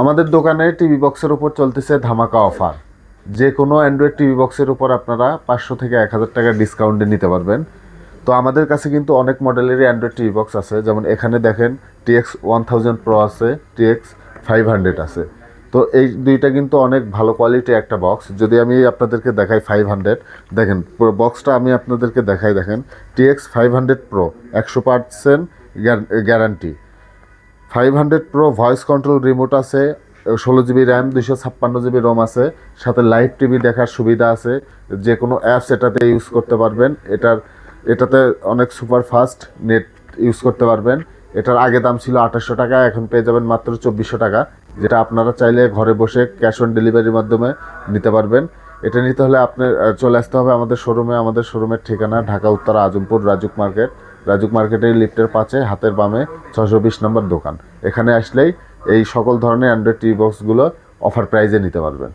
আমাদের দোকানে টিভি বক্সের উপর চলতেছে ধামাকা অফার। যে কোনো অ্যান্ড্রয়েড টিভি বক্সের উপর আপনারা 500 থেকে 1000 টাকা ডিসকাউন্টে নিতে পারবেন। তো আমাদের কাছে কিন্তু অনেক মডেলেরই অ্যান্ড্রয়েড টিভি বক্স আছে, যেমন এখানে দেখেন টিএক্স 1000 প্রো আছে, টিএক্স 500 আছে। তো এই দুইটা কিন্তু অনেক ভালো কোয়ালিটি একটা বক্স। যদি আমি আপনাদেরকে দেখাই 500, দেখেন পুরো বক্সটা আমি আপনাদেরকে দেখাই, দেখেন TX 500 pro 100% guarantee. 500 pro voice control remote আছে, 16 জিবি র্যাম, 256 জিবি রোম আছে, সাথে লাইভ টিভি দেখার সুবিধা আছে। যে কোনো অ্যাপস এটাতে ইউজ করতে পারবেন। এটাতে অনেক সুপার ফাস্ট নেট ইউজ করতে পারবেন। এটার আগে দাম ছিল 2800 টাকা, এখন পেয়ে যাবেন মাত্র 2400 টাকা, যেটা আপনারা চাইলে ঘরে বসে ক্যাশ অন ডেলিভারির মাধ্যমে নিতে পারবেন। এটা নিতে হলে আপনার চলে আসতে হবে আমাদের শোরুমে। আমাদের শোরুমের ঠিকানা ঢাকা উত্তরা আজমপুর রাজুক মার্কেট। রাজুক মার্কেটের লিফটের পাশে হাতের বামে 620 নম্বর দোকান। এখানে আসলেই এই সকল ধরনের অ্যান্ড্রয়েড টিভি বক্সগুলো অফার প্রাইজে নিতে পারবেন।